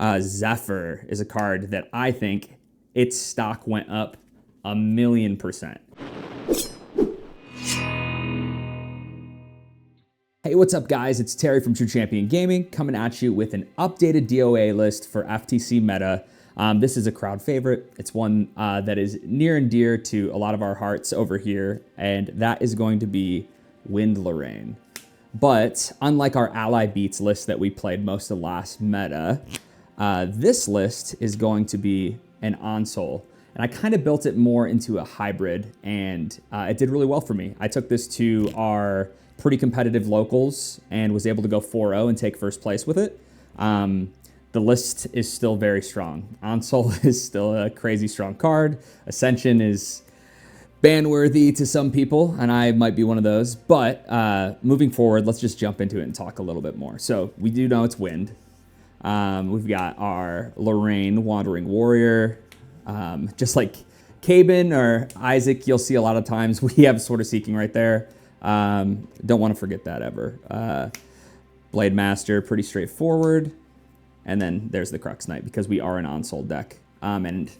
Zephyr is a card that I think its stock went up 1,000,000%. Hey, what's up guys? It's Terry from True Champion Gaming coming at you with an updated DOA list for FTC meta. This is a crowd favorite. It's one that is near and dear to a lot of our hearts over here, and that is going to be Wind Lorraine. But unlike our ally beats list that we played most of last meta, this list is going to be an Onsole. And I kind of built it more into a hybrid, and it did really well for me. I took this to our pretty competitive locals and was able to go 4-0 and take first place with it. The list is still very strong. Onsole is still a crazy strong card. Ascension is ban-worthy to some people, and I might be one of those. But moving forward, let's just jump into it and talk a little bit more. So we do know it's Wind. We've got our Lorraine Wandering Warrior. Just like Caben or Isaac, you'll see a lot of times we have Sword of Seeking right there. Don't want to forget that ever. Blade Master, pretty straightforward. And then there's the Crux Knight because we are an Onsole deck. And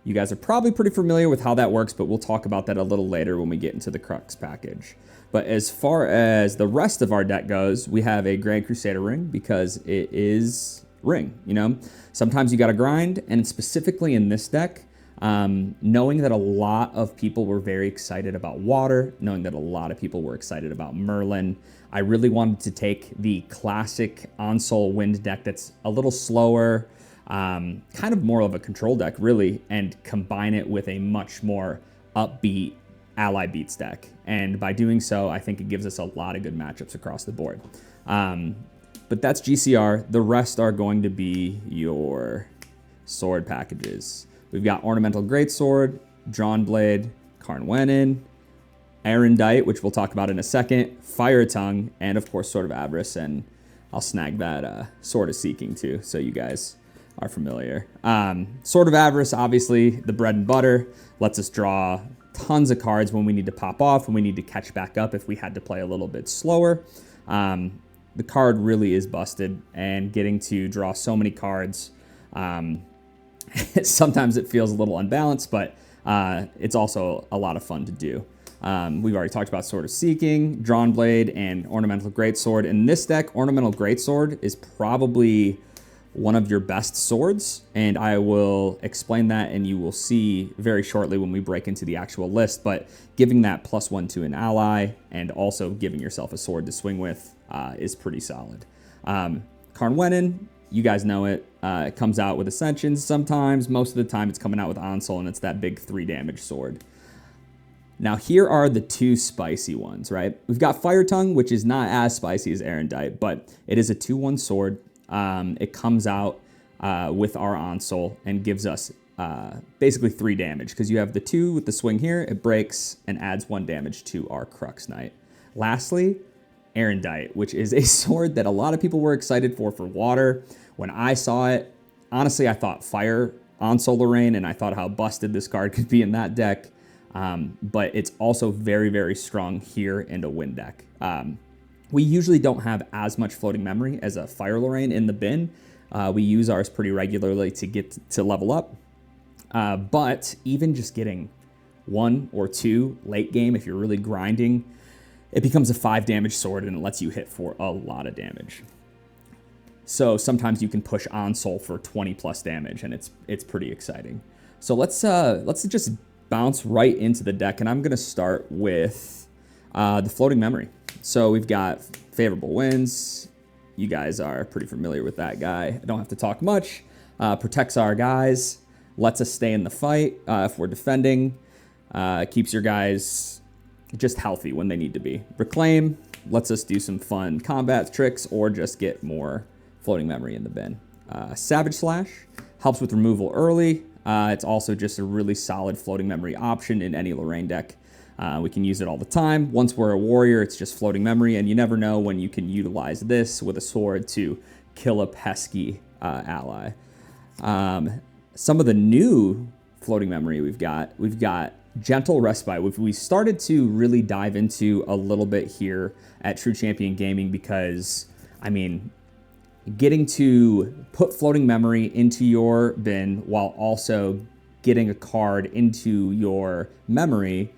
you guys are probably pretty familiar with how that works, but we'll talk about that a little later when we get into the Crux package. But as far as the rest of our deck goes, we have a Grand Crusader ring because it is ring, you know? Sometimes you got to grind, and specifically in this deck, knowing that a lot of people were very excited about Water, knowing that a lot of people were excited about Merlin, I really wanted to take the classic Onsole Wind deck that's a little slower, kind of more of a control deck, really, and combine it with a much more upbeat ally beats deck. And by doing so, I think it gives us a lot of good matchups across the board. But that's GCR. The rest are going to be your sword packages. We've got Ornamental Greatsword, Drawn Blade, Carnwenin, Erendite, which we'll talk about in a second, Fire Tongue, and of course Sword of Avarice, and I'll snag that Sword of Seeking too, so you guys are familiar. Sword of Avarice, obviously the bread and butter, lets us draw tons of cards when we need to pop off, when we need to catch back up if we had to play a little bit slower. The card really is busted, and getting to draw so many cards, sometimes it feels a little unbalanced, but it's also a lot of fun to do. We've already talked about Sword of Seeking, Drawn Blade, and Ornamental Greatsword. In this deck, Ornamental Greatsword is probably one of your best swords, and I will explain that, and you will see very shortly when we break into the actual list, but giving that +1 to an ally and also giving yourself a sword to swing with is pretty solid. Carnwenin, you guys know it. It comes out with Ascensions sometimes. Most of the time it's coming out with Onsole, and it's that big 3 damage sword. Now here are the 2 spicy ones, right? We've got Fire Tongue, which is not as spicy as Erendite, but it is a 2/1 sword. It comes out with our Onsole and gives us basically 3 damage because you have the 2 with the swing here, it breaks and adds 1 damage to our Crux Knight. Lastly, Erendite, which is a sword that a lot of people were excited for Water. When I saw it, honestly, I thought Fire Onsole Lorraine, and I thought how busted this card could be in that deck. But it's also very, very strong here in a Wind deck. We usually don't have as much floating memory as a Fire Lorraine in the bin. We use ours pretty regularly to get to level up. But even just getting 1 or 2 late game, if you're really grinding, it becomes a 5 damage sword and it lets you hit for a lot of damage. So sometimes you can push Onsole for 20+ damage, and it's pretty exciting. So let's just bounce right into the deck, and I'm gonna start with the floating memory. So we've got Favorable Winds. You guys are pretty familiar with that guy. I don't have to talk much. Protects our guys, lets us stay in the fight if we're defending, keeps your guys just healthy when they need to be. Reclaim lets us do some fun combat tricks or just get more floating memory in the bin. Savage Slash helps with removal early. It's also just a really solid floating memory option in any Lorraine deck. We can use it all the time. Once we're a warrior, it's just floating memory, and you never know when you can utilize this with a sword to kill a pesky ally. Some of the new floating memory we've got Gentle Respite. We started to really dive into a little bit here at True Champion Gaming because, I mean, getting to put floating memory into your bin while also getting a card into your memory,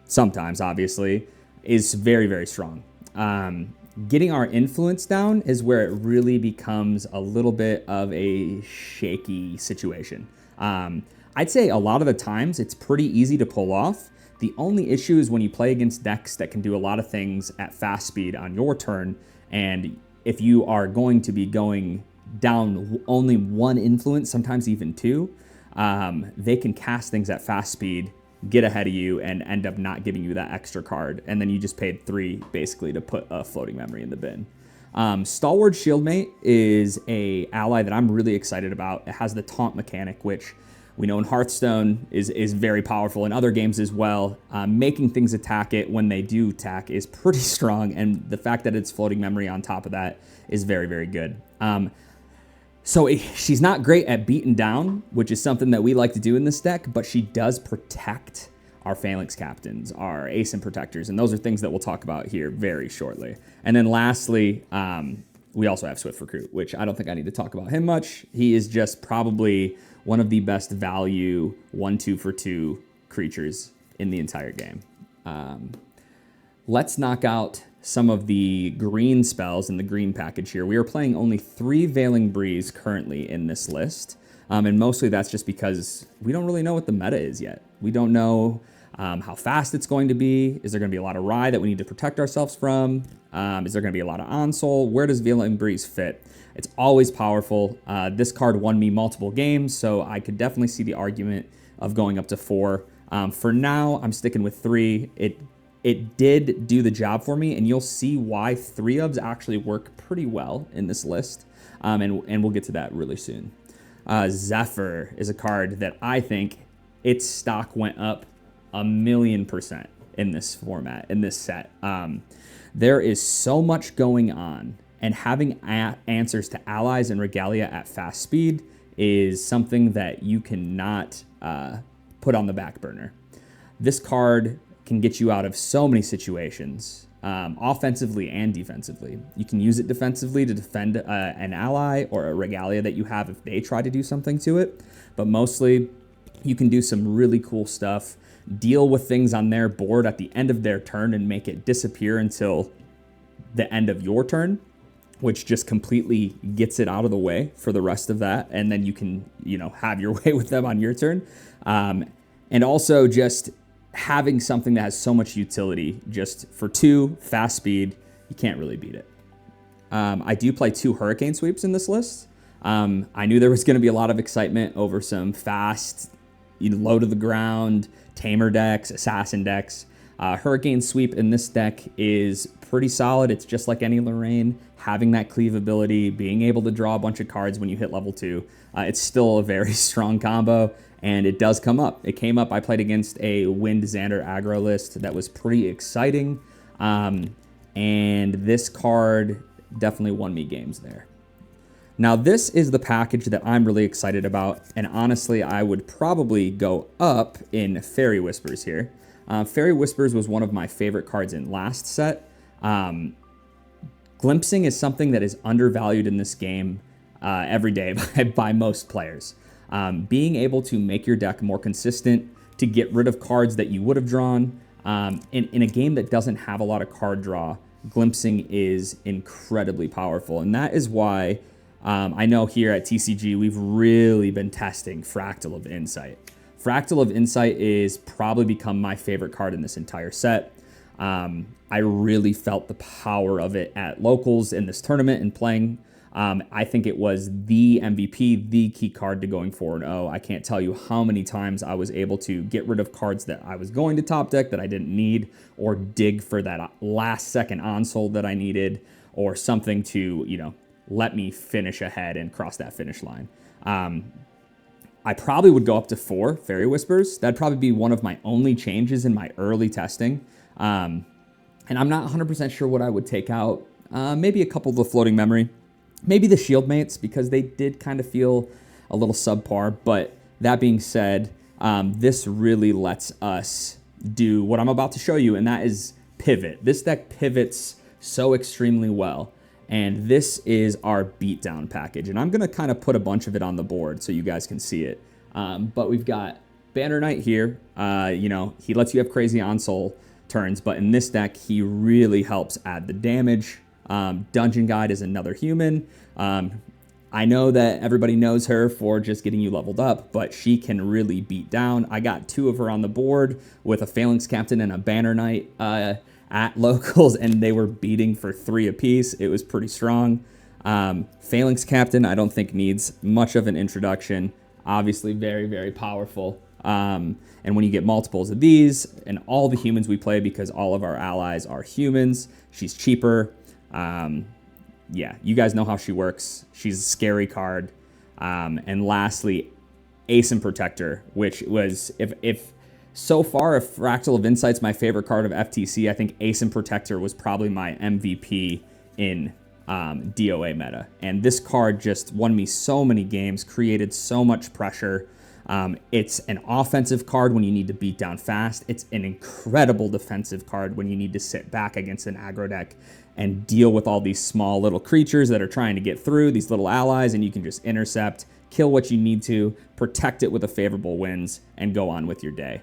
sometimes obviously, is very, very strong. Getting our influence down is where it really becomes a little bit of a shaky situation. I'd say a lot of the times it's pretty easy to pull off. The only issue is when you play against decks that can do a lot of things at fast speed on your turn, and if you are going to be going down only one influence, sometimes even two, they can cast things at fast speed, get ahead of you, and end up not giving you that extra card. And then you just paid 3 basically to put a floating memory in the bin. Stalwart Shieldmate is a ally that I'm really excited about. It has the taunt mechanic, which we know in Hearthstone is very powerful, in other games as well. Making things attack it when they do attack is pretty strong, and the fact that it's floating memory on top of that is very, very good. So she's not great at beating down, which is something that we like to do in this deck, but she does protect our Phalanx Captains, our ASIM Protectors, and those are things that we'll talk about here very shortly. And then lastly, we also have Swift Recruit, which I don't think I need to talk about him much. He is just probably one of the best value 1/2 for 2 creatures in the entire game. Let's knock out some of the green spells in the green package here. We are playing only 3 Veiling Breeze currently in this list. And mostly that's just because we don't really know what the meta is yet. We don't know how fast it's going to be. Is there going to be a lot of Rye that we need to protect ourselves from? Is there going to be a lot of Onsol? Where does Veiling Breeze fit? It's always powerful. This card won me multiple games, so I could definitely see the argument of going up to 4. For now, I'm sticking with 3. It did do the job for me, and you'll see why 3-ofs actually work pretty well in this list, and we'll get to that really soon. Zephyr is a card that I think its stock went up 1,000,000% in this format, in this set. There is so much going on, and having answers to allies and regalia at fast speed is something that you cannot put on the back burner. This card can get you out of so many situations, offensively and defensively. You can use it defensively to defend an ally or a regalia that you have if they try to do something to it, but mostly you can do some really cool stuff, deal with things on their board at the end of their turn and make it disappear until the end of your turn, which just completely gets it out of the way for the rest of that, and then you can, have your way with them on your turn. And also just having something that has so much utility, just for 2, fast speed, you can't really beat it. I do play 2 Hurricane Sweeps in this list. I knew there was going to be a lot of excitement over some fast, low to the ground, tamer decks, assassin decks. Hurricane Sweep in this deck is pretty solid. It's just like any Lorraine, having that cleave ability, being able to draw a bunch of cards when you hit level 2. It's still a very strong combo, and it does come up. It came up. I played against a Wind Xander aggro list that was pretty exciting, and this card definitely won me games there. Now, this is the package that I'm really excited about, and honestly, I would probably go up in Fairy Whispers here. Fairy Whispers was one of my favorite cards in last set. Glimpsing is something that is undervalued in this game every day by most players. Being able to make your deck more consistent, to get rid of cards that you would have drawn, in a game that doesn't have a lot of card draw, glimpsing is incredibly powerful. And that is why I know here at TCG, we've really been testing Fractal of Insight. Fractal of Insight is probably become my favorite card in this entire set. I really felt the power of it at locals in this tournament and playing. I think it was the MVP, the key card to going 4-0. I can't tell you how many times I was able to get rid of cards that I was going to top deck that I didn't need, or dig for that last second Onsol that I needed, or something to, let me finish ahead and cross that finish line. I probably would go up to 4 Fairy Whispers. That'd probably be one of my only changes in my early testing. And I'm not 100% sure what I would take out. Maybe a couple of the floating memory. Maybe the shield mates, because they did kind of feel a little subpar. But that being said, this really lets us do what I'm about to show you, and that is pivot. This deck pivots so extremely well. And this is our beatdown package. And I'm going to kind of put a bunch of it on the board so you guys can see it. But we've got Banner Knight here. He lets you have crazy on-soul turns, but in this deck, he really helps add the damage. Dungeon Guide is another human. I know that everybody knows her for just getting you leveled up, but she can really beat down. I got 2 of her on the board with a Phalanx Captain and a Banner Knight at locals, and they were beating for 3 apiece. It was pretty strong. Phalanx Captain, I don't think needs much of an introduction. Obviously very, very powerful. And when you get multiples of these, and all the humans we play, because all of our allies are humans, she's cheaper. Yeah, you guys know how she works. She's a scary card. And lastly, ASIM Protector, which was, if so far, if Fractal of Insight's my favorite card of FTC, I think ASIM Protector was probably my MVP in DOA meta. And this card just won me so many games, created so much pressure. It's an offensive card when you need to beat down fast. It's an incredible defensive card when you need to sit back against an aggro deck and deal with all these small little creatures that are trying to get through, these little allies, and you can just intercept, kill what you need to, protect it with a favorable wins, and go on with your day.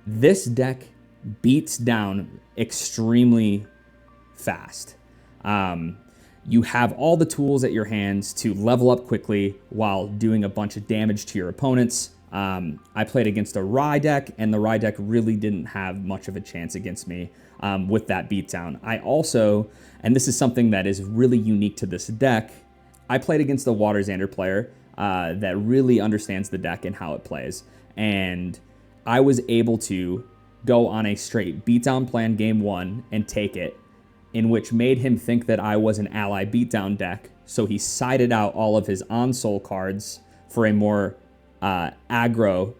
This deck beats down extremely fast. You have all the tools at your hands to level up quickly while doing a bunch of damage to your opponents. I played against a Rye deck, and the Rye deck really didn't have much of a chance against me with that beatdown. I also, and this is something that is really unique to this deck, I played against a Water Xander player that really understands the deck and how it plays. And I was able to go on a straight beatdown plan game 1 and take it, in which made him think that I was an ally beatdown deck. So he sided out all of his on-soul cards for a more aggro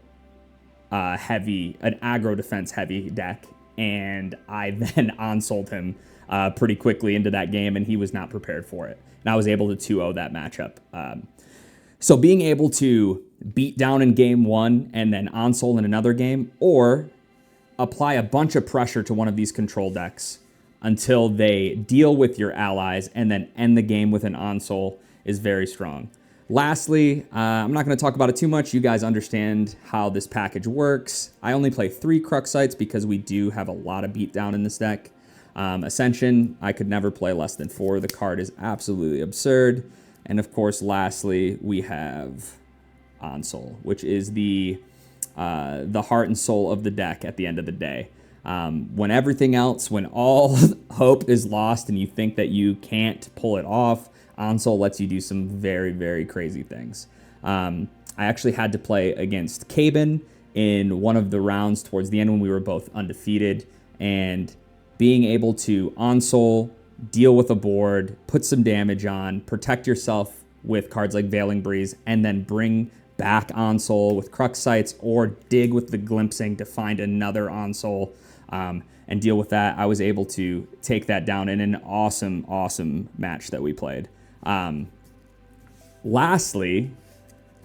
defense heavy deck. And I then on-sold him pretty quickly into that game, and he was not prepared for it. And I was able to 2-0 that matchup. So being able to beat down in game 1 and then on-soul in another game, or apply a bunch of pressure to one of these control decks until they deal with your allies and then end the game with an on-soul is very strong. Lastly, I'm not going to talk about it too much. You guys understand how this package works. I only play 3 Cruxites because we do have a lot of beatdown in this deck. Ascension, I could never play less than 4. The card is absolutely absurd. And of course, lastly, we have on-soul, which is the heart and soul of the deck at the end of the day. When everything else, when all hope is lost and you think that you can't pull it off, on-soul lets you do some very, very crazy things. I actually had to play against Cabin in one of the rounds towards the end when we were both undefeated, and being able to on-soul, deal with a board, put some damage on, protect yourself with cards like Veiling Breeze, and then bring back on-soul with Cruxites or dig with the Glimpsing to find another on-soul and deal with that. I was able to take that down in an awesome, awesome match that we played. Lastly,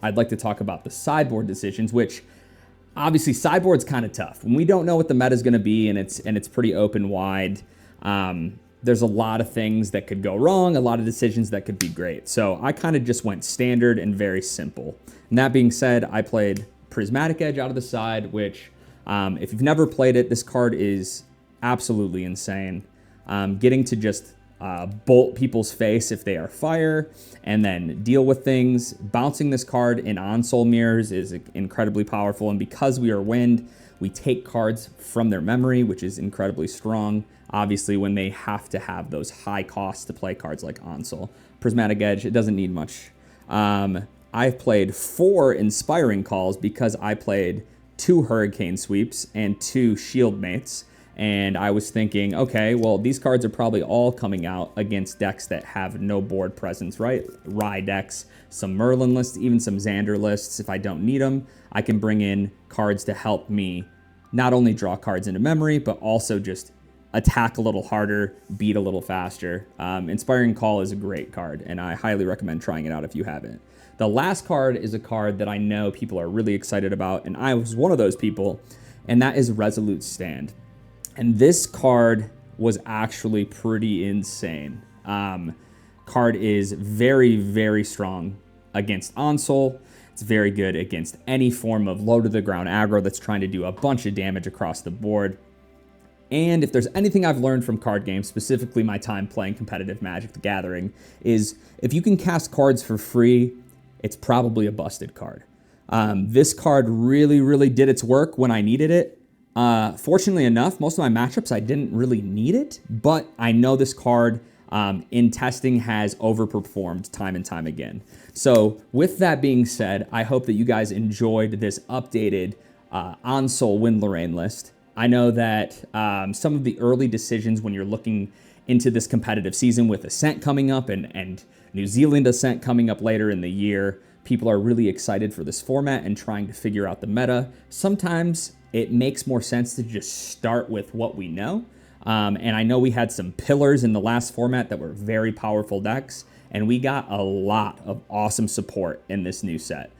I'd like to talk about the sideboard decisions, which obviously sideboard's kind of tough. When we don't know what the meta is going to be and it's pretty open wide, there's a lot of things that could go wrong, a lot of decisions that could be great. So I kind of just went standard and very simple. And that being said, I played Prismatic Edge out of the side, which if you've never played it, this card is absolutely insane. Getting to just bolt people's face if they are fire, and then deal with things. Bouncing this card in on-soul mirrors is incredibly powerful, and because we are wind, we take cards from their memory, which is incredibly strong, obviously, when they have to have those high costs to play cards like on-soul. Prismatic Edge, it doesn't need much. I've played 4 Inspiring Calls because I played 2 Hurricane Sweeps and 2 Shield Mates. And I was thinking, okay, well, these cards are probably all coming out against decks that have no board presence, right? Rye decks, some Merlin lists, even some Xander lists. If I don't need them, I can bring in cards to help me not only draw cards into memory, but also just attack a little harder, beat a little faster. Inspiring Call is a great card, and I highly recommend trying it out if you haven't. The last card is a card that I know people are really excited about, and I was one of those people, and that is Resolute Stand. And this card was actually pretty insane. Card is very, very strong against Onsol. It's very good against any form of low to the ground aggro that's trying to do a bunch of damage across the board. And if there's anything I've learned from card games, specifically my time playing competitive Magic the Gathering, is if you can cast cards for free, it's probably a busted card. This card really, really did its work when I needed it. Fortunately enough, most of my matchups I didn't really need it, but I know this card in testing has overperformed time and time again. So with that being said, I hope that you guys enjoyed this updated Onsol Win Lorraine list. I know that some of the early decisions when you're looking into this competitive season with Ascent coming up and New Zealand Ascent coming up later in the year, people are really excited for this format and trying to figure out the meta. Sometimes it makes more sense to just start with what we know. And I know we had some pillars in the last format that were very powerful decks, and we got a lot of awesome support in this new set.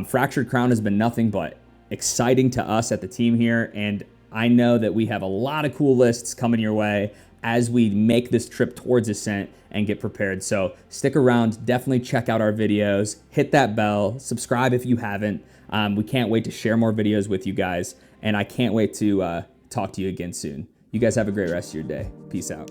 Fractured Crown has been nothing but exciting to us at the team here, and I know that we have a lot of cool lists coming your way as we make this trip towards Ascent and get prepared. So stick around, definitely check out our videos, hit that bell, subscribe if you haven't. We can't wait to share more videos with you guys, and I can't wait to talk to you again soon. You guys have a great rest of your day. Peace out.